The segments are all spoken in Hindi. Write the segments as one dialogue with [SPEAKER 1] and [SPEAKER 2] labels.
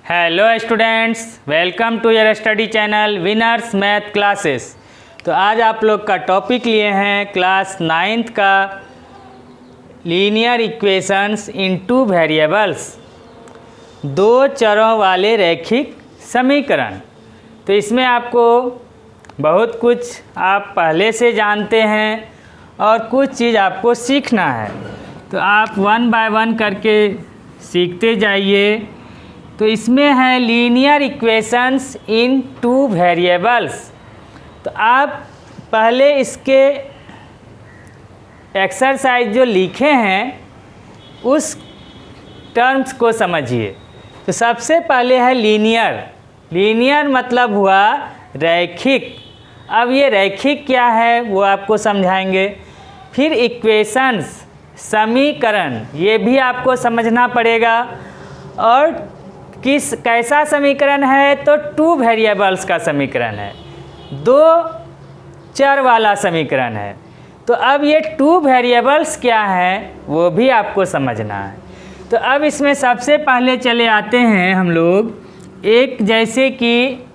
[SPEAKER 1] Hello students, welcome to your study channel winners math classes. तो आज आप लोग का टॉपिक लिए हैं क्लास 9th का लीनियर इक्वेशंस इन टू वेरिएबल्स, दो चरों वाले रैखिक समीकरण। तो इसमें आपको बहुत कुछ आप पहले से जानते हैं और कुछ चीज़ आपको सीखना है। तो आप वन बाय वन करके सीखते जाइए। तो इसमें है लीनियर इक्वेशंस इन टू वेरिएबल्स। तो आप पहले इसके एक्सरसाइज जो लिखे हैं उस टर्म्स को समझिए। तो सबसे पहले है लीनियर। लीनियर मतलब हुआ रैखिक। अब ये रैखिक क्या है वो आपको समझाएंगे। फिर इक्वेशंस समीकरण, ये भी आपको समझना पड़ेगा। और कैसा समीकरण है, तो टू वेरिएबल्स का समीकरण है, दो चर वाला समीकरण है। तो अब ये टू वेरिएबल्स क्या हैं वो भी आपको समझना है। तो अब इसमें सबसे पहले चले आते हैं हम लोग एक, जैसे कि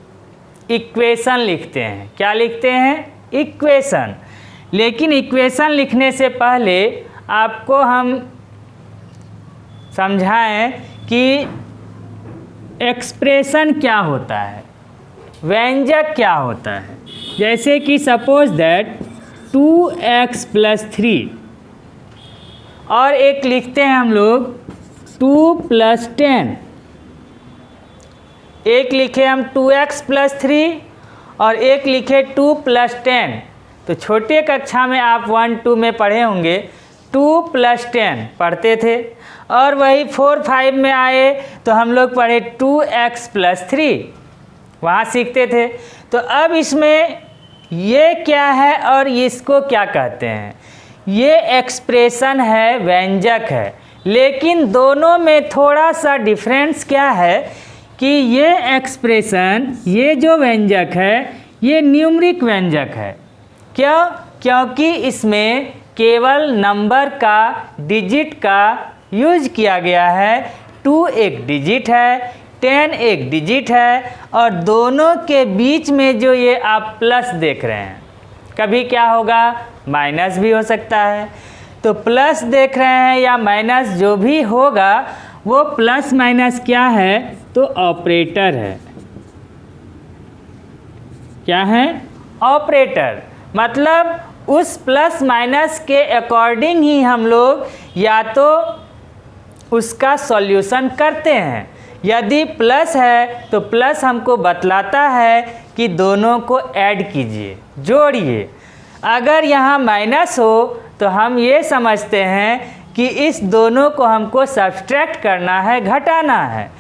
[SPEAKER 1] इक्वेशन लिखते हैं। क्या लिखते हैं? इक्वेशन। लेकिन इक्वेशन लिखने से पहले आपको हम समझाएं कि एक्सप्रेशन क्या होता है, व्यंजक क्या होता है। जैसे कि सपोज दैट 2x + 3 और एक लिखते हैं हम लोग 2 + 10। एक लिखे हम 2x + 3 और एक लिखे 2 + 10। तो छोटे कक्षा में आप 1-2 में पढ़े होंगे 2 + 10 पढ़ते थे। और वही 4-5 में आए तो हम लोग पढ़े 2x + 3, वहाँ सीखते थे। तो अब इसमें ये क्या है और इसको क्या कहते हैं? ये एक्सप्रेशन है, व्यंजक है। लेकिन दोनों में थोड़ा सा डिफरेंस क्या है कि ये एक्सप्रेशन, ये जो व्यंजक है ये न्यूमरिक व्यंजक है। क्यों? क्योंकि इसमें केवल नंबर का, डिजिट का यूज किया गया है। 2 एक डिजिट है, 10 एक डिजिट है, और दोनों के बीच में जो ये आप प्लस देख रहे हैं, कभी क्या होगा माइनस भी हो सकता है। तो प्लस देख रहे हैं या माइनस, जो भी होगा वो प्लस माइनस क्या है, तो ऑपरेटर है। क्या है? ऑपरेटर। मतलब उस प्लस माइनस के अकॉर्डिंग ही हम लोग या तो उसका सॉल्यूशन करते हैं। यदि प्लस है तो प्लस हमको बतलाता है कि दोनों को ऐड कीजिए, जोड़िए। अगर यहाँ माइनस हो तो हम ये समझते हैं कि इस दोनों को हमको सब्सट्रैक्ट करना है, घटाना है।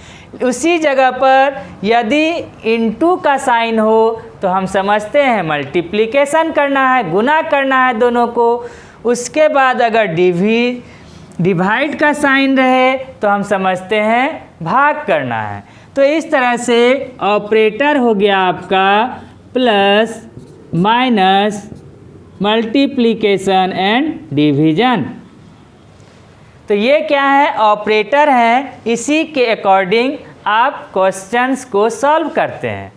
[SPEAKER 1] उसी जगह पर यदि इनटू का साइन हो तो हम समझते हैं मल्टीप्लिकेशन करना है, गुना करना है दोनों को। उसके बाद अगर डिवाइड का साइन रहे तो हम समझते हैं भाग करना है। तो इस तरह से ऑपरेटर हो गया आपका plus, minus, multiplication and division. तो ये क्या है? ऑपरेटर हैं। इसी के अकॉर्डिंग आप क्वेश्चंस को सॉल्व करते हैं।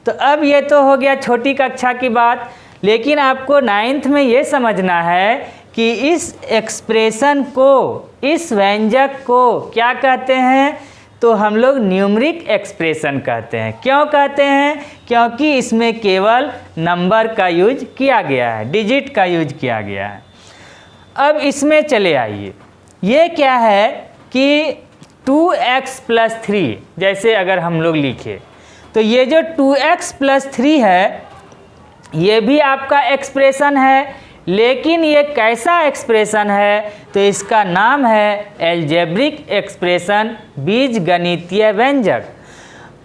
[SPEAKER 1] तो अब ये तो हो गया छोटी कक्षा की बात। लेकिन आपको 9th में ये समझना है कि इस एक्सप्रेशन को, इस व्यंजक को क्या कहते हैं, तो हम लोग न्यूमरिक एक्सप्रेशन कहते हैं। क्यों कहते हैं? क्योंकि इसमें केवल नंबर का यूज किया गया है, डिजिट का यूज किया गया है। अब इसमें चले आइए। ये क्या है कि 2x + 3 जैसे अगर हम लोग लिखे, तो ये जो 2x + 3 है ये भी आपका एक्सप्रेशन है। लेकिन ये कैसा एक्सप्रेशन है, तो इसका नाम है एल्जेब्रिक एक्सप्रेशन, बीजगणितीय व्यंजक।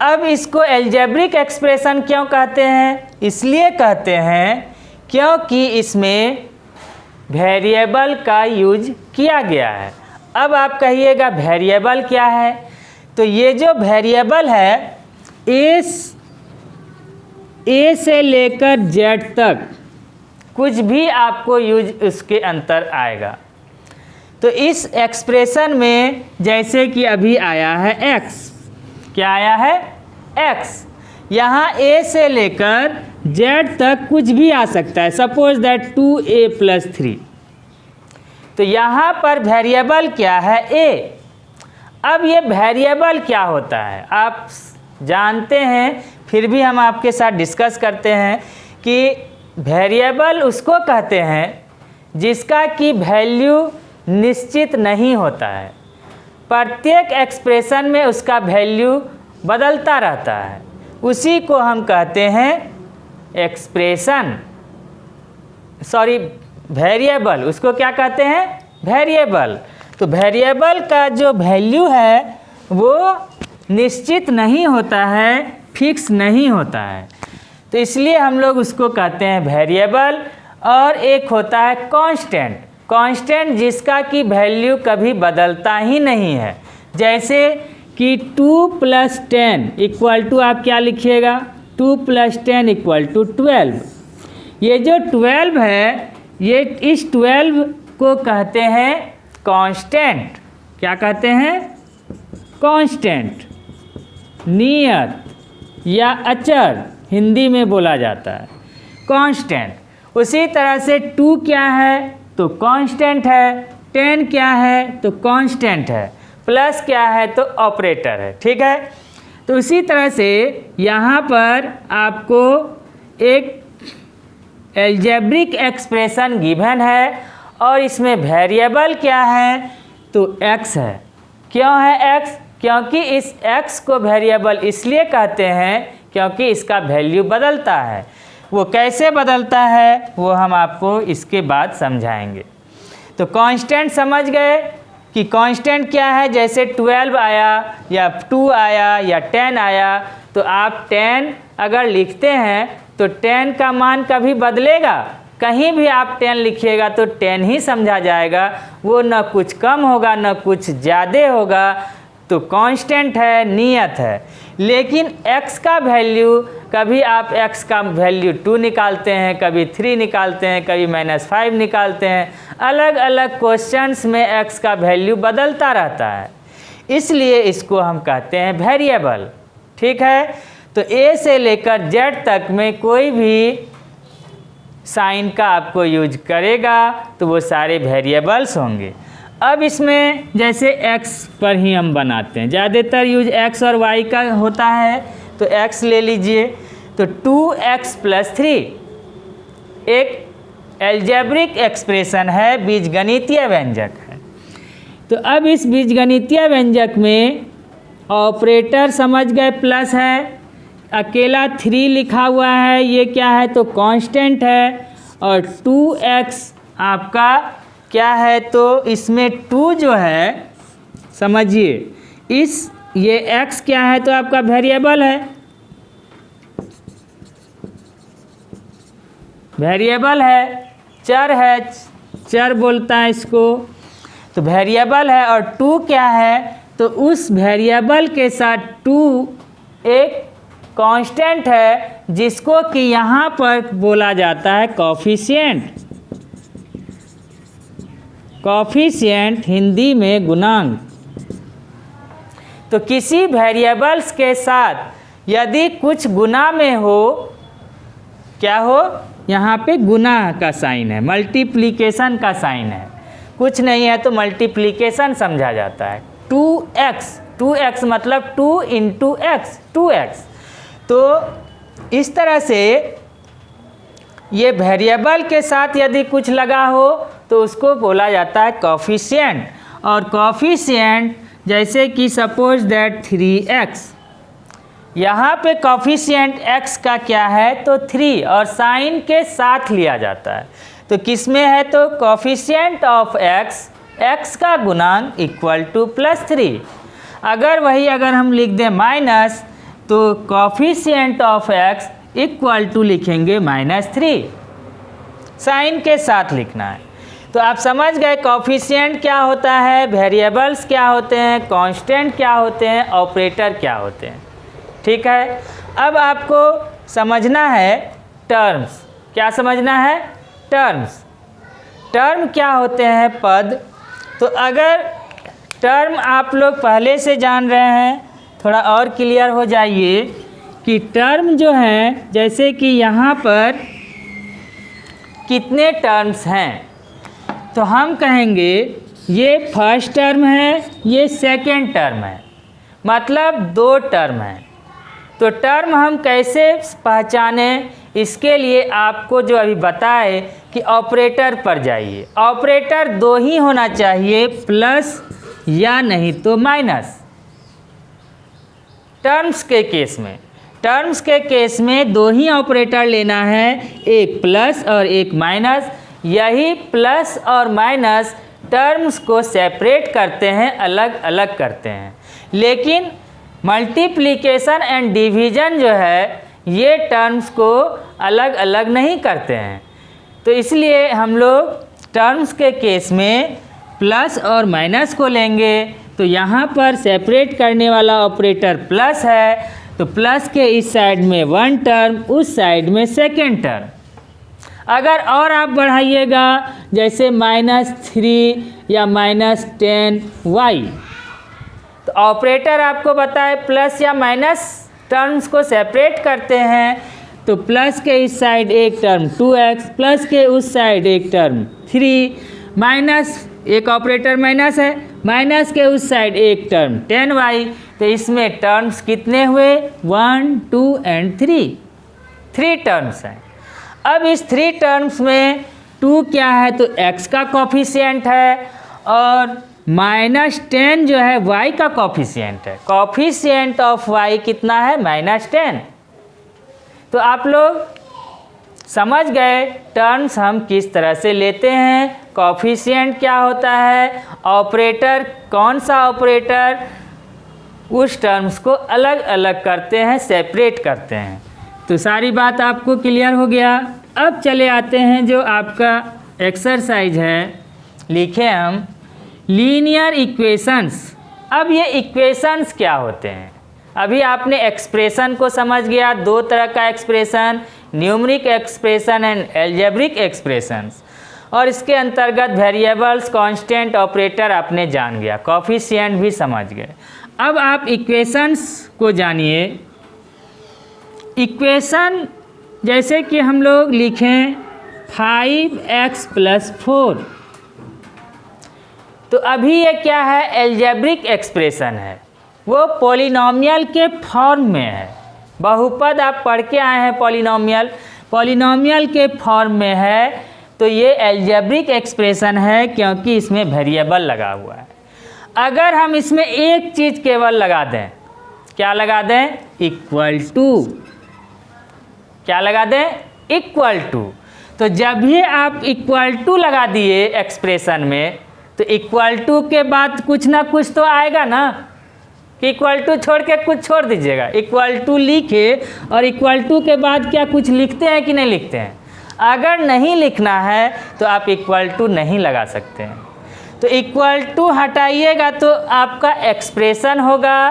[SPEAKER 1] अब इसको एल्जेब्रिक एक्सप्रेशन क्यों कहते हैं? इसलिए कहते हैं क्योंकि इसमें वेरिएबल का यूज किया गया है। अब आप कहिएगा वेरिएबल क्या है? तो ये जो वेरिएबल है ए से लेकर जेड तक कुछ भी आपको यूज उसके अंतर आएगा। तो इस एक्सप्रेशन में जैसे कि अभी आया है x, क्या आया है x। यहाँ a से लेकर z तक कुछ भी आ सकता है, सपोज दैट 2a + 3। तो यहाँ पर वेरिएबल क्या है a। अब ये वेरिएबल क्या होता है आप जानते हैं, फिर भी हम आपके साथ डिस्कस करते हैं कि वेरिएबल उसको कहते हैं जिसका कि वैल्यू निश्चित नहीं होता है, प्रत्येक एक्सप्रेशन में उसका वैल्यू बदलता रहता है, उसी को हम कहते हैं वेरिएबल। उसको क्या कहते हैं वेरिएबल। तो वेरिएबल का जो वैल्यू है वो निश्चित नहीं होता है, फिक्स नहीं होता है, तो इसलिए हम लोग उसको कहते हैं वेरिएबल। और एक होता है कांस्टेंट जिसका कि वैल्यू कभी बदलता ही नहीं है, जैसे कि 2 + 10 = आप क्या लिखिएगा 2 + 10 = 12। ये जो 12 है ये इस 12 को कहते हैं कांस्टेंट। क्या कहते हैं कांस्टेंट, नियत या अचर हिंदी में बोला जाता है कांस्टेंट। उसी तरह से 2 क्या है तो कांस्टेंट है, 10 क्या है तो कांस्टेंट है, प्लस क्या है तो ऑपरेटर है। ठीक है, तो उसी तरह से यहाँ पर आपको एक एल्जेब्रिक एक्सप्रेशन गिवन है और इसमें वेरिएबल क्या है तो x है। क्यों है x? क्योंकि इस x को वेरिएबल इसलिए कहते हैं क्योंकि इसका वैल्यू बदलता है। वो कैसे बदलता है वो हम आपको इसके बाद समझाएंगे। तो कांस्टेंट समझ गए कि कांस्टेंट क्या है, जैसे 12 आया या 2 आया या 10 आया, तो आप 10 अगर लिखते हैं तो 10 का मान कभी बदलेगा? कहीं भी आप 10 लिखिएगा तो 10 ही समझा जाएगा, वो न कुछ कम होगा न कुछ ज़्यादा होगा। तो कांस्टेंट है, नियत है। लेकिन x का वैल्यू कभी आप x का वैल्यू 2 निकालते हैं, कभी 3 निकालते हैं, कभी -5 निकालते हैं। अलग अलग क्वेश्चंस में x का वैल्यू बदलता रहता है, इसलिए इसको हम कहते हैं वेरिएबल। ठीक है, तो a से लेकर z तक में कोई भी साइन का आपको यूज करेगा तो वो सारे वेरिएबल्स होंगे। अब इसमें जैसे x पर ही हम बनाते हैं, ज़्यादातर यूज x और y का होता है, तो x ले लीजिए। तो 2x + 3 एक एल्जेब्रिक एक्सप्रेशन है, बीजगणितीय व्यंजक है। तो अब इस बीजगणितीय व्यंजक में ऑपरेटर समझ गए प्लस है, अकेला 3 लिखा हुआ है, ये क्या है तो कांस्टेंट है, और 2x आपका क्या है तो इसमें 2 जो है समझिए ये x क्या है तो आपका वेरिएबल है, चर है, चर बोलता है इसको, तो वेरिएबल है। और 2 क्या है तो उस वेरिएबल के साथ 2 एक कांस्टेंट है जिसको कि यहाँ पर बोला जाता है कॉफिशिएंट हिंदी में गुणांक। तो किसी वेरिएबल्स के साथ यदि कुछ गुना में हो, क्या हो यहाँ पे गुना का साइन है, मल्टीप्लिकेशन का साइन है, कुछ नहीं है तो मल्टीप्लिकेशन समझा जाता है। 2x मतलब 2 × x 2x। तो इस तरह से ये वेरिएबल के साथ यदि कुछ लगा हो तो उसको बोला जाता है कॉफिशिएंट। और कॉफिशिएंट जैसे कि सपोज दैट 3x, यहाँ पे कॉफिशिएंट x का क्या है तो 3 और साइन के साथ लिया जाता है। तो किस में है तो कॉफिशिएंट ऑफ x का गुणांक = +3। अगर हम लिख दें माइनस तो कॉफिशिएंट ऑफ x = लिखेंगे -3, साइन के साथ लिखना है। तो आप समझ गए कॉफिशिएंट क्या होता है, वेरिएबल्स क्या होते हैं, कांस्टेंट क्या होते हैं, ऑपरेटर क्या होते हैं। ठीक है, अब आपको समझना है टर्म्स। क्या समझना है टर्म क्या होते हैं पद। तो अगर टर्म आप लोग पहले से जान रहे हैं थोड़ा और क्लियर हो जाइए कि टर्म जो हैं, जैसे कि यहाँ पर कितने टर्म्स हैं, तो हम कहेंगे ये फर्स्ट टर्म है, ये सेकंड टर्म है, मतलब 2 टर्म हैं। तो टर्म हम कैसे पहचानें, इसके लिए आपको जो अभी बताए कि ऑपरेटर पर जाइए। ऑपरेटर 2 ही होना चाहिए, प्लस या नहीं तो माइनस। टर्म्स के केस में 2 ही ऑपरेटर लेना है, एक प्लस और एक माइनस। यही प्लस और माइनस टर्म्स को सेपरेट करते हैं, अलग अलग करते हैं। लेकिन मल्टीप्लिकेशन एंड डिवीज़न जो है ये टर्म्स को अलग अलग नहीं करते हैं। तो इसलिए हम लोग टर्म्स के केस में प्लस और माइनस को लेंगे। तो यहाँ पर सेपरेट करने वाला ऑपरेटर प्लस है, तो प्लस के इस साइड में 1 टर्म, उस साइड में सेकेंड टर्म। अगर और आप बढ़ाइएगा जैसे -3 या -10y, तो ऑपरेटर आपको बताए प्लस या माइनस टर्म्स को सेपरेट करते हैं। तो प्लस के इस साइड एक टर्म 2x, प्लस के उस साइड एक टर्म 3, माइनस एक ऑपरेटर माइनस है, माइनस के उस साइड एक टर्म 10y। तो इसमें टर्म्स कितने हुए, 1, 2 एंड 3 टर्म्स हैं। अब इस 3 टर्म्स में 2 क्या है, तो x का कॉफिशिएंट है, और -10 जो है y का कॉफिशिएंट है। कॉफिशिएंट ऑफ y कितना है, -10। तो आप लोग समझ गए टर्म्स हम किस तरह से लेते हैं, कॉफिशिएंट क्या होता है, ऑपरेटर कौन सा ऑपरेटर उस टर्म्स को अलग अलग करते हैं, सेपरेट करते हैं। तो सारी बात आपको क्लियर हो गया। अब चले आते हैं जो आपका एक्सरसाइज है, लिखे हम लीनियर इक्वेशंस। अब ये इक्वेशंस क्या होते हैं, अभी आपने एक्सप्रेशन को समझ गया, 2 तरह का expression, numeric expression and algebraic expressions, और इसके अंतर्गत वेरिएबल्स, कांस्टेंट, ऑपरेटर आपने जान गया, कॉफिशिएंट भी समझ गए। अब आप इक्वेशंस को जानिए। इक्वेशन जैसे कि हम लोग लिखें 5x + 4, तो अभी ये क्या है, अलजेब्रिक एक्सप्रेशन है, वो पॉलिनोमियल के फॉर्म में है। बहुपद आप पढ़ के आए हैं, पॉलिनोमियल के फॉर्म में है, तो ये अलजेब्रिक एक्सप्रेशन है क्योंकि इसमें वेरिएबल लगा हुआ है। अगर हम इसमें एक चीज़ केवल लगा दें, क्या लगा दें, इक्वल टू, क्या लगा दें, इक्वल टू। तो जब भी आप इक्वल टू लगा दिए एक्सप्रेशन में, तो इक्वल टू के बाद कुछ ना कुछ तो आएगा ना, कि इक्वल टू छोड़ के कुछ छोड़ दीजिएगा। इक्वल टू लिखे और इक्वल टू के बाद क्या कुछ लिखते हैं कि नहीं लिखते हैं। अगर नहीं लिखना है तो आप इक्वल टू नहीं लगा सकते हैं। तो इक्वल टू हटाइएगा तो आपका एक्सप्रेशन होगा,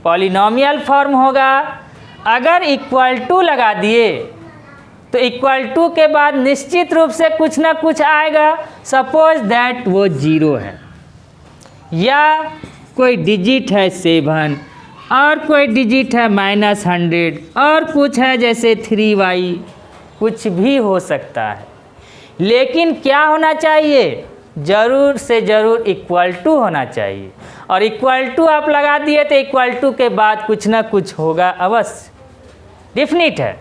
[SPEAKER 1] पॉलिनोमियल फॉर्म होगा। अगर इक्वल टू लगा दिए तो इक्वल टू के बाद निश्चित रूप से कुछ ना कुछ आएगा। सपोज दैट वो 0 है, या कोई डिजिट है 7, और कोई डिजिट है -100, और कुछ है जैसे 3y, कुछ भी हो सकता है। लेकिन क्या होना चाहिए, ज़रूर से ज़रूर इक्वल टू होना चाहिए। और इक्वल टू आप लगा दिए तो इक्वल टू के बाद कुछ ना कुछ होगा अवश्य, डेफिनिट है।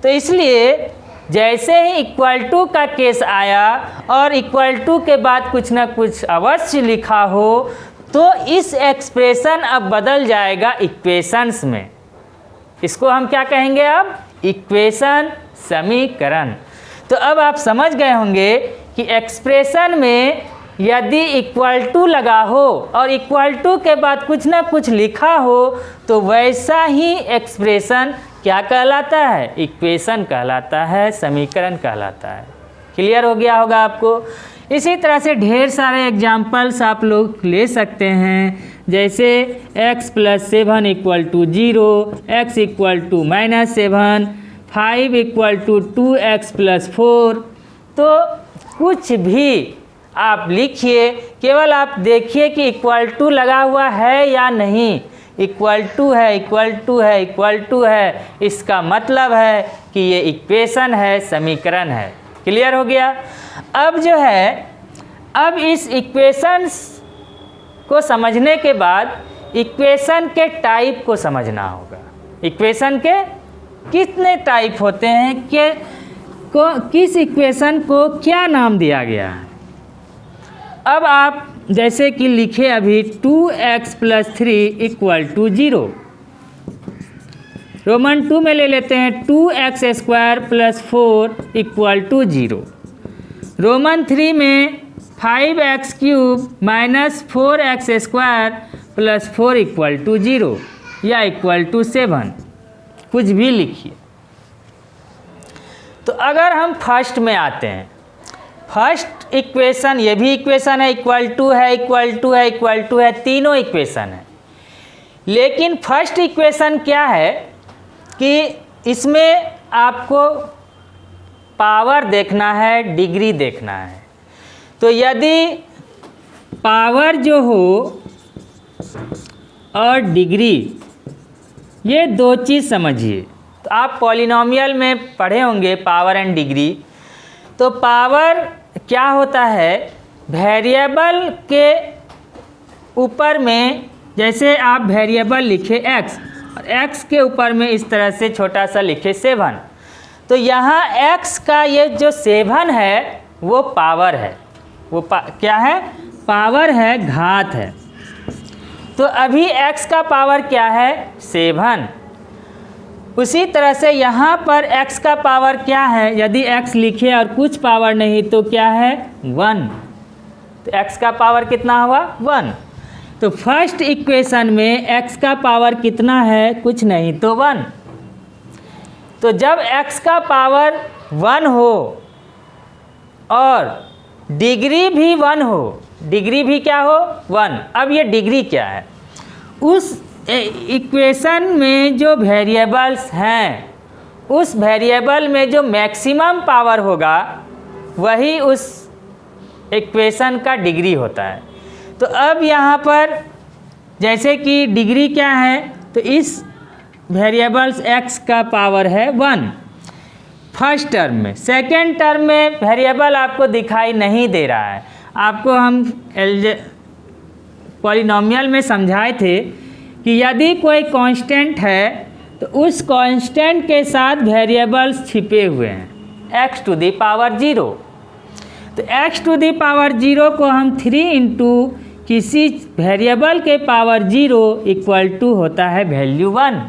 [SPEAKER 1] तो इसलिए जैसे ही इक्वल टू का केस आया और इक्वल टू के बाद कुछ ना कुछ अवश्य लिखा हो, तो इस एक्सप्रेशन अब बदल जाएगा इक्वेशंस में। इसको हम क्या कहेंगे अब, इक्वेशन, समीकरण। तो अब आप समझ गए होंगे कि एक्सप्रेशन में यदि इक्वल टू लगा हो और इक्वल टू के बाद कुछ ना कुछ लिखा हो, तो वैसा ही एक्सप्रेशन क्या कहलाता है, इक्वेशन कहलाता है, समीकरण कहलाता है। क्लियर हो गया होगा आपको। इसी तरह से ढेर सारे एग्जाम्पल्स आप लोग ले सकते हैं, जैसे x + 7 = 0, x = -7, 5 = 2x + 4। तो कुछ भी आप लिखिए, केवल आप देखिए कि इक्वल टू लगा हुआ है या नहीं। इक्वल टू है, इक्वल टू है, इक्वल टू है, इसका मतलब है कि ये इक्वेशन है, समीकरण है। क्लियर हो गया। अब जो है, अब इस इक्वेशंस को समझने के बाद इक्वेशन के टाइप को समझना होगा। इक्वेशन के कितने टाइप होते हैं, किस इक्वेशन को क्या नाम दिया गया है। अब आप जैसे कि लिखे अभी 2x + 3 = 0, रोमन 2 में ले लेते हैं 2x² + 4 = 0, रोमन 3 में 5x³ - 4x² + 4 = 0 या = 7, कुछ भी लिखिए। तो अगर हम फर्स्ट में आते हैं, फर्स्ट इक्वेशन, ये भी इक्वेशन है, इक्वल टू है, इक्वल टू है, इक्वल टू है, तीनों इक्वेशन है। लेकिन फर्स्ट इक्वेशन क्या है कि इसमें आपको पावर देखना है, डिग्री देखना है। तो यदि पावर जो हो और डिग्री, ये दो चीज़ समझिए। तो आप पॉलिनोमियल में पढ़े होंगे पावर एंड डिग्री। तो पावर क्या होता है, वेरिएबल के ऊपर में, जैसे आप वेरिएबल लिखे x और x के ऊपर में इस तरह से छोटा सा लिखे 7, तो यहाँ x का ये जो 7 है वो पावर है, वो क्या है, पावर है, घात है। तो अभी x का पावर क्या है, 7। उसी तरह से यहाँ पर x का पावर क्या है, यदि x लिखे और कुछ पावर नहीं तो क्या है, 1। तो x का पावर कितना हुआ, 1। तो फर्स्ट इक्वेशन में x का पावर कितना है, कुछ नहीं तो 1। तो जब x का पावर 1 हो और डिग्री भी 1 हो, डिग्री भी क्या हो, 1। अब ये डिग्री क्या है, उस इक्वेशन में जो वेरिएबल्स हैं, उस वेरिएबल में जो मैक्सिमम पावर होगा वही उस इक्वेशन का डिग्री होता है। तो अब यहाँ पर जैसे कि डिग्री क्या है, तो इस वेरिएबल्स x का पावर है 1 फर्स्ट टर्म में। सेकेंड टर्म में वेरिएबल आपको दिखाई नहीं दे रहा है। आपको हम पॉलिनोमियल में समझाए थे कि यदि कोई कांस्टेंट है तो उस कांस्टेंट के साथ वेरिएबल्स छिपे हुए हैं, x⁻0। तो x⁻0 को हम 3 इंटू किसी वेरिएबल के पावर 0 इक्वल टू होता है वैल्यू 1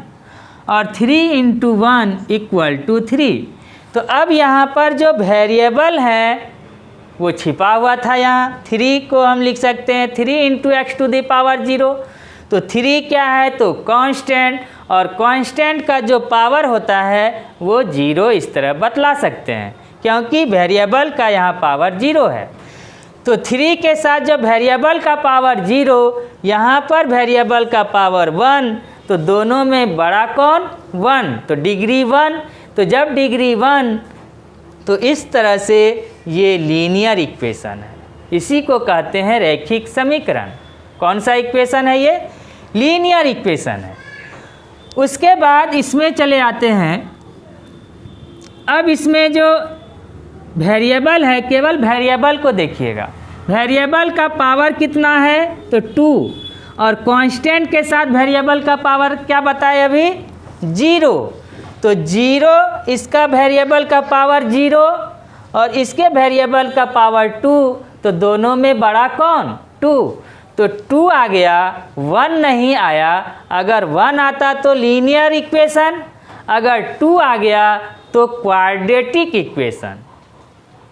[SPEAKER 1] और 3 इंटू 1 इक्वल टू 3। तो अब यहाँ पर जो वेरिएबल है वो छिपा हुआ था, यहाँ 3 को हम लिख सकते हैं 3 इंटू x⁻0। तो 3 क्या है, तो कांस्टेंट, और कांस्टेंट का जो पावर होता है वो 0 इस तरह बतला सकते हैं क्योंकि वेरिएबल का यहाँ पावर 0 है। तो 3 के साथ जब वेरिएबल का पावर 0, यहाँ पर वेरिएबल का पावर 1, तो दोनों में बड़ा कौन, 1, तो डिग्री 1। तो जब डिग्री 1, तो इस तरह से ये लीनियर इक्वेशन है, इसी को कहते हैं रैखिक समीकरण। कौन सा इक्वेशन है ये, लीनियर इक्वेशन है। उसके बाद इसमें चले आते हैं। अब इसमें जो वेरिएबल है, केवल वेरिएबल को देखिएगा, वेरिएबल का पावर कितना है, तो 2, और कांस्टेंट के साथ वेरिएबल का पावर क्या बताए अभी, 0। तो 0 इसका वेरिएबल का पावर 0 और इसके वेरिएबल का पावर 2, तो दोनों में बड़ा कौन, 2। तो 2 आ गया, 1 नहीं आया। अगर 1 आता तो लीनियर इक्वेशन, अगर 2 आ गया तो क्वाड्रेटिक इक्वेशन।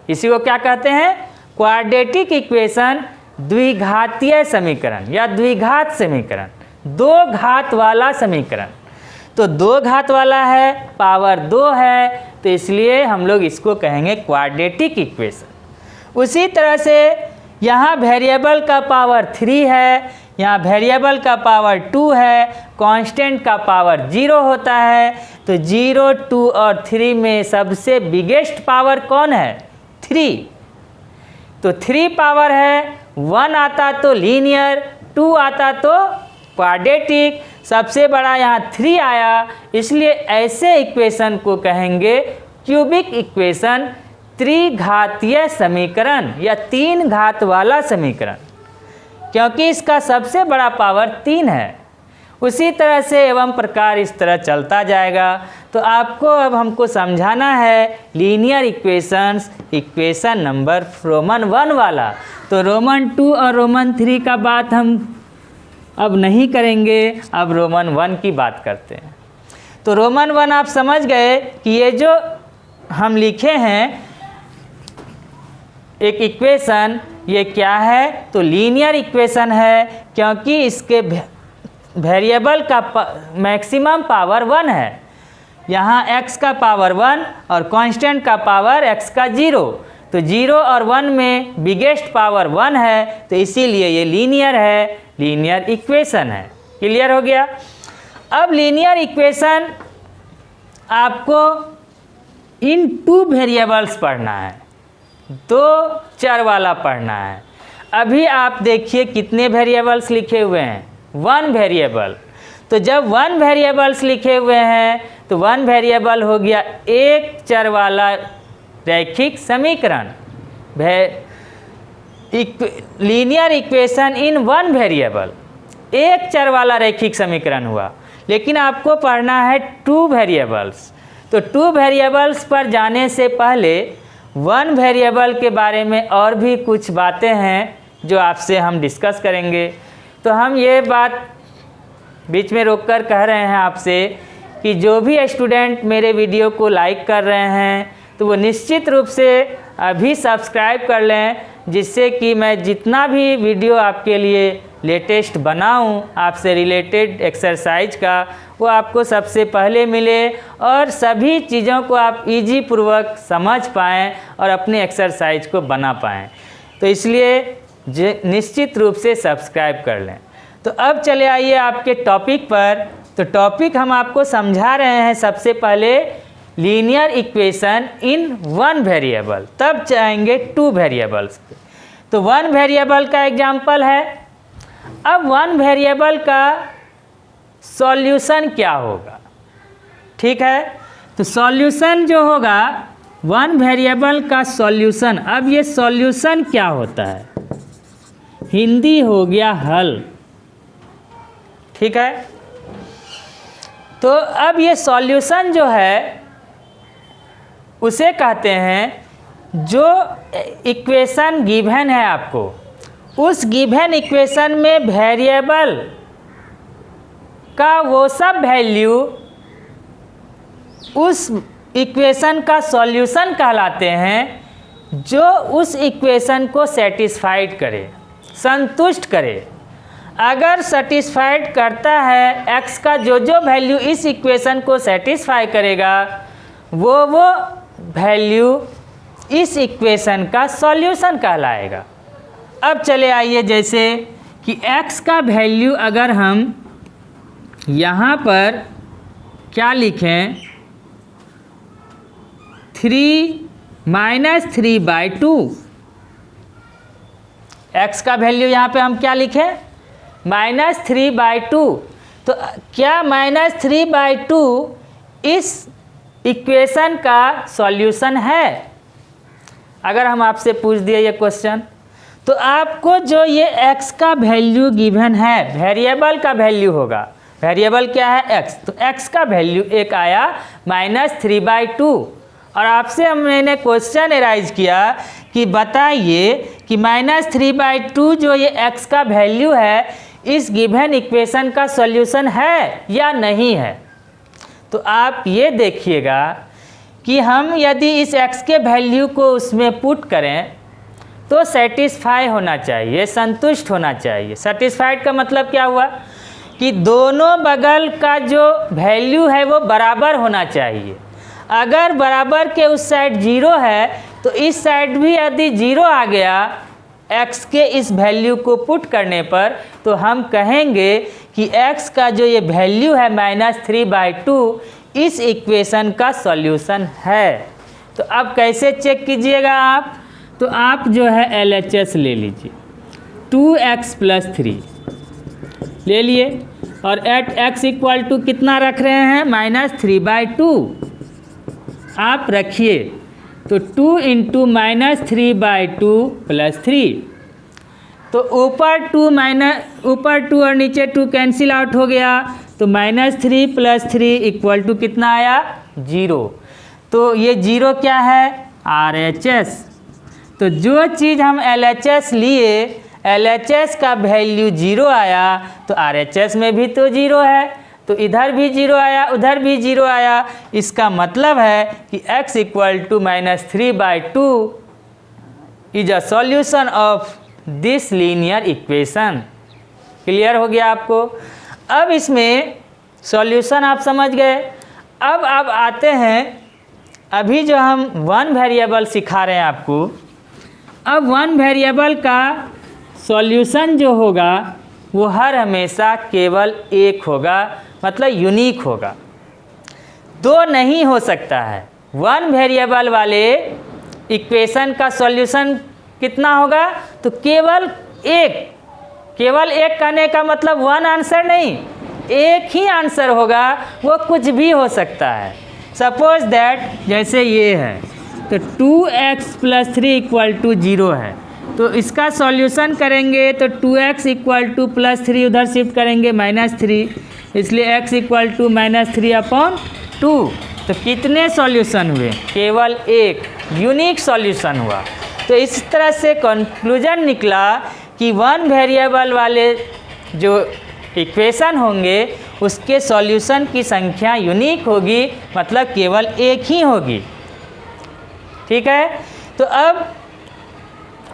[SPEAKER 1] इसी को क्या कहते हैं, क्वाड्रेटिक इक्वेशन, द्विघातीय समीकरण या द्विघात समीकरण, 2 घात वाला समीकरण। तो 2 घात वाला है, पावर 2 है, तो इसलिए हम लोग इसको कहेंगे क्वाड्रेटिक इक्वेशन। उसी तरह से यहाँ वेरिएबल का पावर 3 है, यहाँ वेरिएबल का पावर 2 है, कांस्टेंट का पावर 0 होता है। तो 0, 2 और 3 में सबसे बिगेस्ट पावर कौन है, 3। तो 3 पावर है, 1 आता तो लीनियर, 2 आता तो क्वाड्रेटिक। सबसे बड़ा यहाँ 3 आया, इसलिए ऐसे इक्वेशन को कहेंगे क्यूबिक इक्वेशन, त्रिघातीय समीकरण या 3 घात वाला समीकरण, क्योंकि इसका सबसे बड़ा पावर 3 है। उसी तरह से एवं प्रकार इस तरह चलता जाएगा। तो आपको अब हमको समझाना है linear equations, equation number Roman 1 वाला। तो रोमन 2 और रोमन 3 का बात हम अब नहीं करेंगे, अब रोमन 1 की बात करते हैं। तो रोमन 1 आप समझ गए कि ये जो हम लिखे हैं एक इक्वेशन, ये क्या है? तो लीनियर इक्वेशन है, क्योंकि इसके वेरिएबल का मैक्सिमम पावर 1 है। यहाँ x का पावर 1 और कांस्टेंट का पावर x का 0। तो 0 और 1 में बिगेस्ट पावर 1 है, तो इसीलिए ये लीनियर है, लीनियर इक्वेशन है। क्लियर हो गया? अब लीनियर इक्वेशन आपको इन 2 वेरिएबल्स पढ़ना है, 2 चर वाला पढ़ना है। अभी आप देखिए कितने वेरिएबल्स लिखे हुए हैं, 1 वेरिएबल। तो जब 1 वेरिएबल्स लिखे हुए हैं तो 1 वेरिएबल हो गया एक चर वाला रैखिक समीकरण, लीनियर इक्वेशन इन 1 वेरिएबल, एक चर वाला रैखिक समीकरण हुआ। लेकिन आपको पढ़ना है 2 वेरिएबल्स। तो 2 वेरिएबल्स पर जाने से पहले 1 वेरिएबल के बारे में और भी कुछ बातें हैं जो आपसे हम डिस्कस करेंगे। तो हम ये बात बीच में रोककर कह रहे हैं आपसे कि जो भी स्टूडेंट मेरे वीडियो को लाइक कर रहे हैं तो वो निश्चित रूप से अभी सब्सक्राइब कर लें, जिससे कि मैं जितना भी वीडियो आपके लिए लेटेस्ट बनाऊं आपसे रिलेटेड एक्सरसाइज का, वो आपको सबसे पहले मिले और सभी चीज़ों को आप इजी पूर्वक समझ पाएँ और अपने एक्सरसाइज को बना पाएँ। तो इसलिए निश्चित रूप से सब्सक्राइब कर लें। तो अब चले आइए आपके टॉपिक पर। तो टॉपिक हम आपको समझा रहे हैं सबसे पहले लीनियर इक्वेशन इन 1 वेरिएबल, तब जाएंगे 2 वेरिएबल्स पे। तो 1 वेरिएबल का एग्जाम्पल है। अब 1 वेरिएबल का सॉल्यूशन क्या होगा? ठीक है, तो सॉल्यूशन जो होगा 1 वेरिएबल का सॉल्यूशन, अब ये सॉल्यूशन क्या होता है? हिंदी हो गया हल। ठीक है, तो अब ये सॉल्यूशन जो है उसे कहते हैं जो इक्वेशन गिवन है आपको, उस गिवन इक्वेशन में वेरिएबल का वो सब वैल्यू उस इक्वेशन का सॉल्यूशन कहलाते हैं जो उस इक्वेशन को सेटिस्फाइड करे, संतुष्ट करे। अगर सेटिस्फाइड करता है x का जो वैल्यू इस इक्वेशन को सेटिस्फाई करेगा, वो वैल्यू इस इक्वेशन का सॉल्यूशन कहलाएगा। अब चले आइए, जैसे कि x का वैल्यू अगर हम यहाँ पर क्या लिखें, 3 - 3/2। x का वैल्यू यहाँ पे हम क्या लिखें? -3/2। तो क्या -3/2 इस इक्वेशन का सॉल्यूशन है? अगर हम आपसे पूछ दिए ये क्वेश्चन, तो आपको जो ये x का वैल्यू गिवन है, वेरिएबल का वैल्यू होगा। वेरिएबल क्या है? x। तो x का वैल्यू एक आया -3/2। और आपसे मैंने क्वेश्चन एराइज किया कि बताइए कि -3/2 जो ये x का वैल्यू है इस गिवन इक्वेशन का सॉल्यूशन है या नहीं है। तो आप ये देखिएगा कि हम यदि इस x के वैल्यू को उसमें पुट करें तो सेटिस्फाई होना चाहिए, संतुष्ट होना चाहिए। सेटिस्फाइड का मतलब क्या हुआ कि दोनों बगल का जो वैल्यू है वो बराबर होना चाहिए। अगर बराबर के उस साइड 0 है तो इस साइड भी यदि 0 आ गया x के इस वैल्यू को पुट करने पर, तो हम कहेंगे कि x का जो ये वैल्यू है -3/2 इस इक्वेशन का सॉल्यूशन है। तो अब कैसे चेक कीजिएगा आप? तो आप जो है LHS ले लीजिए, 2x + 3 ले लिए। और एट x इक्वल टू कितना रख रहे हैं, -3/2 आप रखिए। तो 2 इंटू -3/2 + 3, तो ऊपर 2 और नीचे 2 कैंसिल आउट हो गया, तो -3 + 3 इक्वल टू कितना आया, 0। तो ये 0 क्या है, RHS। तो जो चीज़ हम LHS लिए, LHS का वैल्यू 0 आया, तो RHS में भी तो 0 है, तो इधर भी 0 आया, उधर भी 0 आया। इसका मतलब है कि x equal to -3/2 is a solution of this linear equation. Clear हो गया आपको। अब इसमें सॉल्यूशन आप समझ गए। अब आते हैं, अभी जो हम 1 वेरिएबल सिखा रहे हैं आपको, अब 1 वेरिएबल का सॉल्यूशन जो होगा वो हर हमेशा केवल एक होगा, मतलब यूनिक होगा, 2 नहीं हो सकता है। 1 वेरिएबल वाले इक्वेशन का सॉल्यूशन कितना होगा, तो केवल एक कहने का मतलब 1 आंसर नहीं, एक ही आंसर होगा, वो कुछ भी हो सकता है। सपोज दैट जैसे ये है, तो 2x + 3 इक्वल टू 0 है, तो इसका सॉल्यूशन करेंगे तो 2x इक्वल टू +3 उधर शिफ्ट करेंगे -3, इसलिए x इक्वल टू -3/2। तो कितने सॉल्यूशन हुए, केवल एक यूनिक सॉल्यूशन हुआ। तो इस तरह से कंक्लूजन निकला कि 1 वेरिएबल वाले जो इक्वेशन होंगे उसके सॉल्यूशन की संख्या यूनिक होगी, मतलब केवल एक ही होगी। ठीक है, तो अब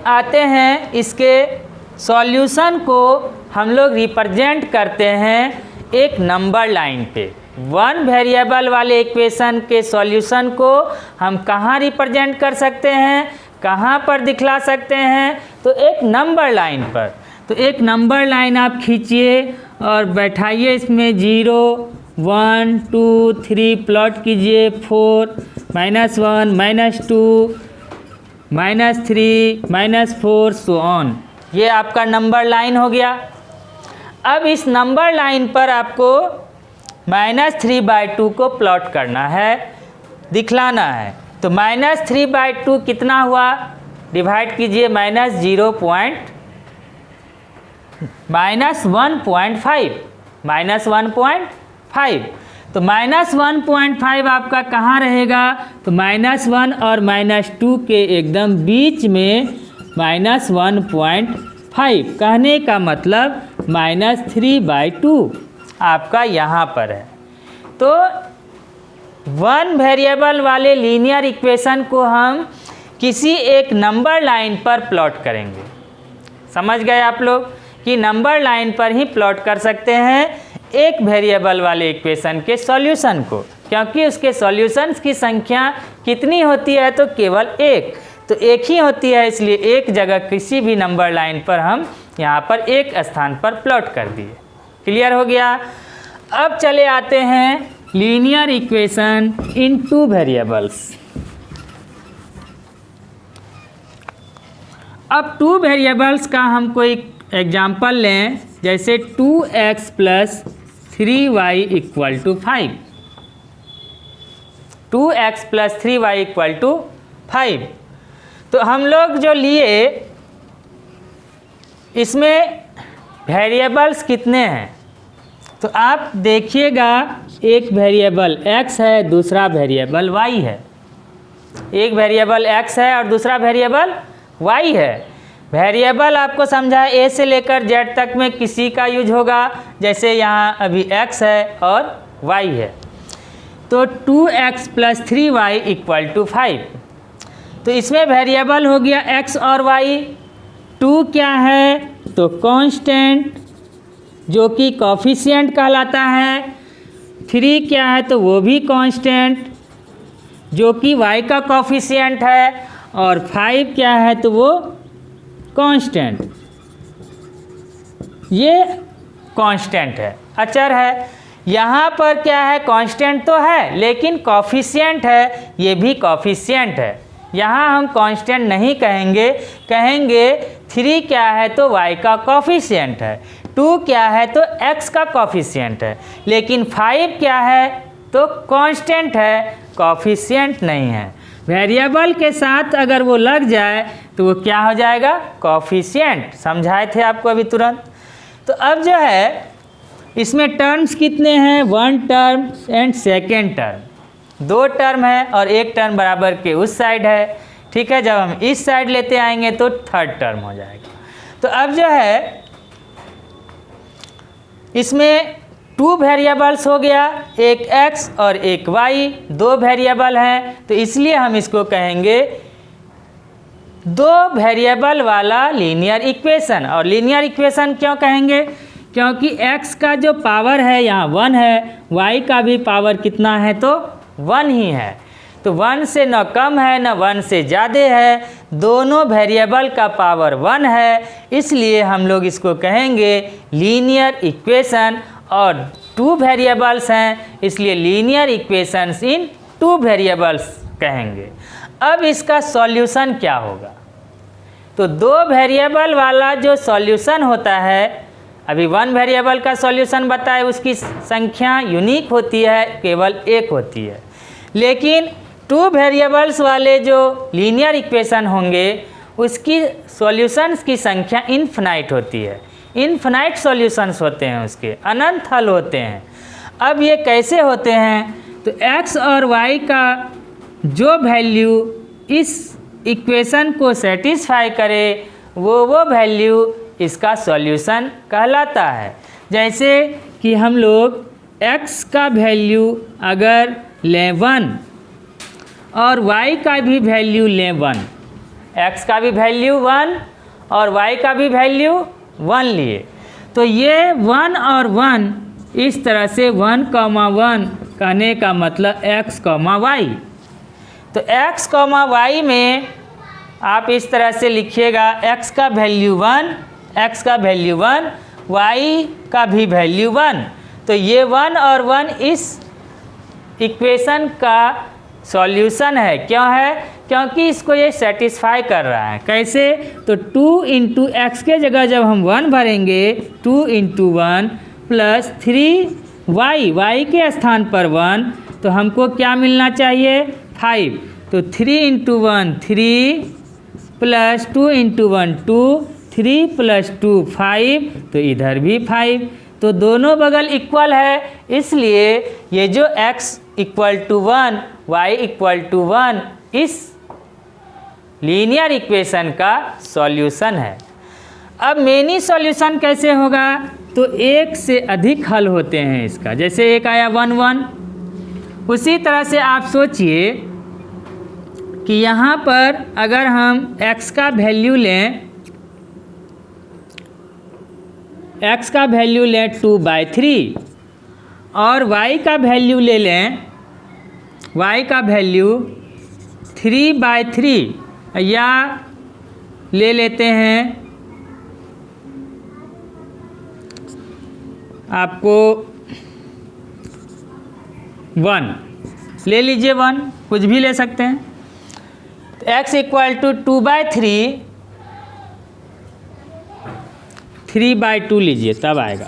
[SPEAKER 1] आते हैं इसके सॉल्यूशन को हम लोग रिप्रेजेंट करते हैं एक नंबर लाइन पे। 1 वेरिएबल वाले इक्वेशन के सॉल्यूशन को हम कहाँ रिप्रेजेंट कर सकते हैं, कहाँ पर दिखला सकते हैं, तो एक नंबर लाइन पर। तो एक नंबर लाइन आप खींचिए और बैठाइए इसमें 0 1 2 3 प्लॉट कीजिए, 4 -1 -2 -3 -4 सो ऑन। ये आपका नंबर लाइन हो गया। अब इस नंबर लाइन पर आपको -3/2 को प्लॉट करना है, दिखलाना है। तो -3/2 कितना हुआ, डिवाइड कीजिए -1.5 -1.5। तो -1.5 आपका कहाँ रहेगा, तो -1 और -2 के एकदम बीच में -1.5, कहने का मतलब -3/2 आपका यहाँ पर है। तो 1 वेरिएबल वाले लीनियर इक्वेशन को हम किसी एक नंबर लाइन पर प्लॉट करेंगे। समझ गए आप लोग कि नंबर लाइन पर ही प्लॉट कर सकते हैं एक वेरिएबल वाले इक्वेशन के सॉल्यूशन को, क्योंकि उसके सॉल्यूशंस की संख्या कितनी होती है, तो केवल एक, तो एक ही होती है, इसलिए एक जगह किसी भी नंबर लाइन पर हम यहाँ पर एक स्थान पर प्लॉट कर दिए। क्लियर हो गया। अब चले आते हैं लीनियर इक्वेशन इन 2 वेरिएबल्स। अब 2 वेरिएबल्स का हम कोई एग्जाम्पल लें, जैसे 2x + 3y = 5। 2x + 3y = 5। तो हम लोग जो लिए इसमें वेरिएबल्स कितने हैं, तो आप देखिएगा एक वेरिएबल x है, दूसरा वेरिएबल y है। एक वेरिएबल x है और दूसरा वेरिएबल y है। वेरिएबल आपको समझा है a से लेकर z तक में किसी का यूज होगा, जैसे यहाँ अभी x है और y है। तो 2x + 3y = 5। तो इसमें वेरिएबल हो गया x और y। 2 क्या है, तो कांस्टेंट जो कि कोफिशिएंट कहलाता है। 3 क्या है, तो वो भी कांस्टेंट जो कि y का कोफिशिएंट है। और 5 क्या है, तो वो कांस्टेंट, ये कांस्टेंट है, अचर है। यहाँ पर क्या है, कांस्टेंट तो है लेकिन कोफिशिएंट है, ये भी कोफिशिएंट है। यहाँ हम कांस्टेंट नहीं कहेंगे, कहेंगे 3 क्या है, तो y का कोफिशिएंट है। 2 क्या है तो x का कॉफिशिएंट है, लेकिन 5 क्या है तो कांस्टेंट है, कॉफिशिएंट नहीं है। वेरिएबल के साथ अगर वो लग जाए तो वो क्या हो जाएगा कॉफिशिएंट। समझाए थे आपको अभी तुरंत। तो अब जो है इसमें टर्म्स कितने हैं, 1 term and second term, 2 term है और 1 टर्म बराबर के उस साइड है। ठीक है, जब हम इस साइड लेते आएंगे तो 3rd टर्म हो जाएगा। तो अब जो है इसमें 2 वेरिएबल्स हो गया, एक x और एक y, 2 वेरिएबल हैं, तो इसलिए हम इसको कहेंगे 2 वेरिएबल वाला लीनियर इक्वेशन। और लीनियर इक्वेशन क्यों कहेंगे, क्योंकि x का जो पावर है यहाँ 1 है, y का भी पावर कितना है तो 1 ही है, तो 1 से न कम है न 1 से ज़्यादा है, दोनों वेरिएबल का पावर 1 है, इसलिए हम लोग इसको कहेंगे लीनियर इक्वेशन। और 2 वेरिएबल्स हैं इसलिए लीनियर इक्वेशंस इन 2 वेरिएबल्स कहेंगे। अब इसका सॉल्यूशन क्या होगा, तो 2 वेरिएबल वाला जो सॉल्यूशन होता है, अभी 1 वेरिएबल का सॉल्यूशन बताए उसकी संख्या यूनिक होती है, केवल 1 होती है, लेकिन 2 वेरिएबल्स वाले जो लीनियर इक्वेशन होंगे उसकी सॉल्यूशंस की संख्या इन्फिनाइट होती है, इन्फिनाइट सॉल्यूशंस होते हैं, उसके अनंत हल होते हैं। अब ये कैसे होते हैं, तो x और y का जो वैल्यू इस इक्वेशन को सेटिस्फाई करे वो वैल्यू इसका सॉल्यूशन कहलाता है। जैसे कि हम लोग x का वैल्यू अगर लें 1 और y का भी वैल्यू लें 1, x का भी वैल्यू 1 और y का भी वैल्यू 1 लिए, तो ये 1 और 1 इस तरह से 1, 1 कहने का मतलब x, y। तो x, y में आप इस तरह से लिखिएगा, x का वैल्यू 1, x का वैल्यू 1, y का भी वैल्यू 1। तो ये 1 और 1 इस इक्वेशन का सॉल्यूशन है। क्यों है, क्योंकि इसको ये सेटिस्फाई कर रहा है। कैसे, तो 2 इंटू एक्स के जगह जब हम 1 भरेंगे, 2 इंटू 1 प्लस 3y, y के स्थान पर 1, तो हमको क्या मिलना चाहिए 5। तो 3 इंटू 1 3 प्लस 2 इंटू 1 2, 3 प्लस 2 5, तो इधर भी 5, तो दोनों बगल इक्वल है, इसलिए ये जो x equal to 1, y equal to 1 इस लीनियर इक्वेशन का सॉल्यूशन है। अब मेनी सॉल्यूशन कैसे होगा, तो एक से अधिक हल होते हैं इसका। जैसे एक आया 1 1, उसी तरह से आप सोचिए कि यहाँ पर अगर हम x का वैल्यू लें, x का वैल्यू लें 2/3 और y का वैल्यू ले लें, y का वैल्यू 3/3, या ले लेते हैं आपको 1 ले लीजिए, 1 कुछ भी ले सकते हैं। तो x इक्वल टू 2/3, 3/2 लीजिए तब आएगा।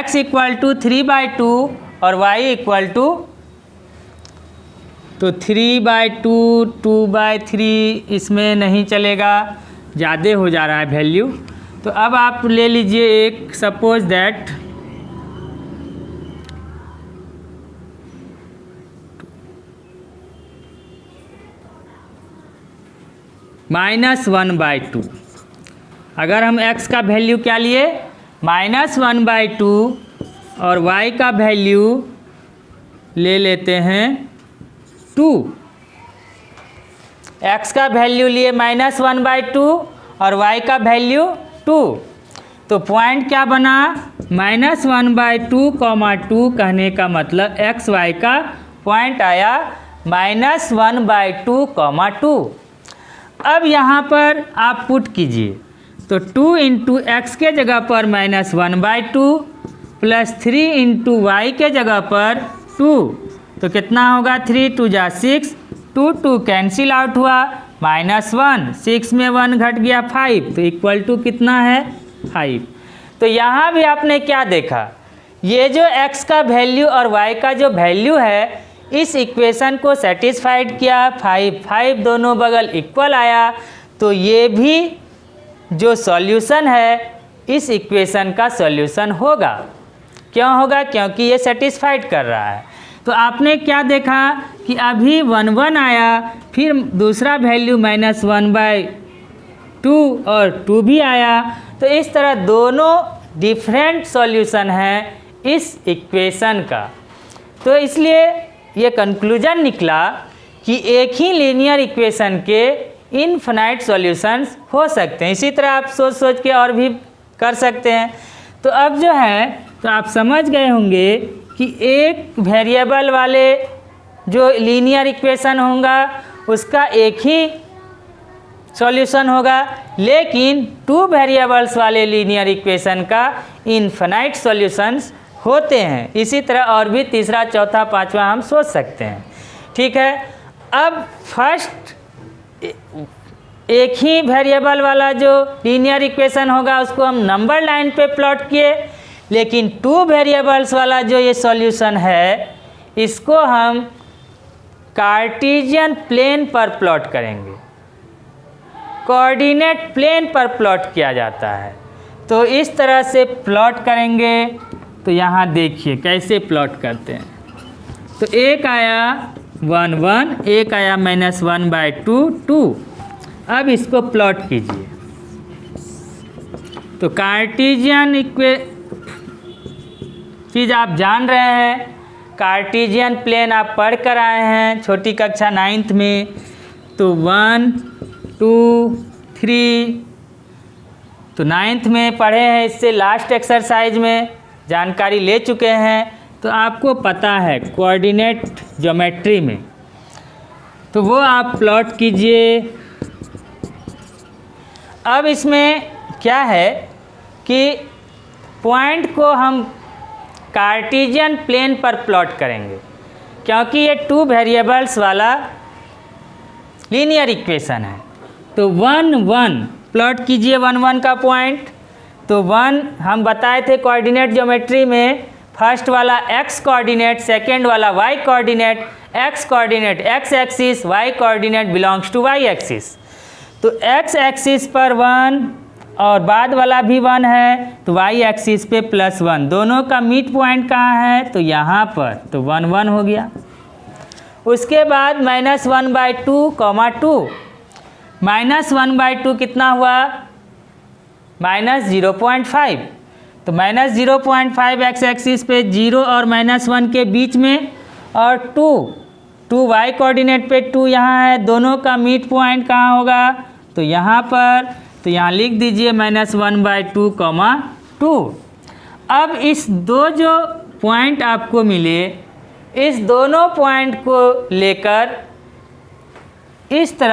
[SPEAKER 1] x इक्वल टू 3/2 और y इक्वल टू, तो 3/2 2/3 इसमें नहीं चलेगा, ज़्यादा हो जा रहा है वैल्यू। तो अब आप ले लीजिए एक, सपोज दैट -1/2। अगर हम x का वैल्यू क्या लिए -1/2 और y का वैल्यू ले लेते हैं 2, x का वैल्यू लिए -1/2 और y का वैल्यू 2, तो पॉइंट क्या बना -1/2, 2 कहने का मतलब x y का पॉइंट आया -1/2, 2। अब यहाँ पर आप पुट कीजिए, तो 2 इंटू एक्स के जगह पर -1/2 प्लस 3 इंटू वाई के जगह पर 2, तो कितना होगा 3 2 जा 6, 2 2 कैंसिल आउट हुआ, -1, 6 में 1 घट गया 5, तो इक्वल टू कितना है 5। तो यहाँ भी आपने क्या देखा, ये जो x का वैल्यू और y का जो वैल्यू है इस इक्वेशन को सेटिस्फाइड किया, 5 दोनों बगल इक्वल आया, तो ये भी जो सॉल्यूशन है इस इक्वेशन का सॉल्यूशन होगा। क्यों होगा? क्योंकि ये सेटिस्फाइड कर रहा है। तो आपने क्या देखा कि अभी 1 1 आया, फिर दूसरा वैल्यू -1/2 और 2 भी आया। तो इस तरह दोनों डिफरेंट सॉल्यूशन हैं इस इक्वेशन का। तो इसलिए ये कंक्लूजन निकला कि एक ही लीनियर इक्वेशन के इनफिनाइट सॉल्यूशंस हो सकते हैं। इसी तरह आप सोच सोच के और भी कर सकते हैं। तो अब जो है तो आप समझ गए होंगे कि एक वेरिएबल वाले जो लीनियर इक्वेशन होगा उसका एक ही सॉल्यूशन होगा, लेकिन 2 वेरिएबल्स वाले लीनियर इक्वेशन का इनफिनाइट सॉल्यूशंस होते हैं। इसी तरह और भी तीसरा, चौथा, पांचवा हम सोच सकते हैं। ठीक है। अब फर्स्ट एक ही वेरिएबल वाला जो लीनियर इक्वेशन होगा उसको हम नंबर लाइन पे प्लॉट किए, लेकिन 2 वेरिएबल्स वाला जो ये सॉल्यूशन है इसको हम कार्टेशियन प्लेन पर प्लॉट करेंगे, कोऑर्डिनेट प्लेन पर प्लॉट किया जाता है। तो इस तरह से प्लॉट करेंगे। तो यहाँ देखिए कैसे प्लॉट करते हैं। तो एक आया 1 1, एक आया -1/2 2। अब इसको प्लॉट कीजिए। तो कार्टेशियन चीज़ आप जान रहे हैं, कार्टेशियन प्लेन आप पढ़ कर आए हैं छोटी कक्षा 9th में। तो 1 2 3 तो 9th में पढ़े हैं, इससे लास्ट एक्सरसाइज में जानकारी ले चुके हैं। तो आपको पता है कोऑर्डिनेट ज्योमेट्री में, तो वो आप प्लॉट कीजिए। अब इसमें क्या है कि पॉइंट को हम कार्टेशियन प्लेन पर प्लॉट करेंगे, क्योंकि ये 2 वेरिएबल्स वाला लीनियर इक्वेशन है। तो 1 1 प्लॉट कीजिए 1 1 का पॉइंट। तो 1 हम बताए थे कोऑर्डिनेट ज्योमेट्री में, फर्स्ट वाला x कोऑर्डिनेट, सेकेंड वाला y coordinate, x coordinate x axis, y coordinate belongs to y axis. तो x एक्सिस पर 1 और बाद वाला भी 1 है, तो y एक्सिस पे +1। दोनों का मिड पॉइंट कहाँ है? तो यहाँ पर। तो 1 1 हो गया। उसके बाद -1/2, 2 -1/2 कितना हुआ? -0.5। तो -0.5 x एक्सिस पे 0 और -1 के बीच में, और 2 y कोऑर्डिनेट पे 2 यहाँ है। दोनों का मिड पॉइंट कहाँ होगा? तो यहाँ पर। तो यहाँ लिख दीजिए -1/2, 2। अब इस दो जो पॉइंट आपको मिले, इस दोनों पॉइंट को लेकर इस तरह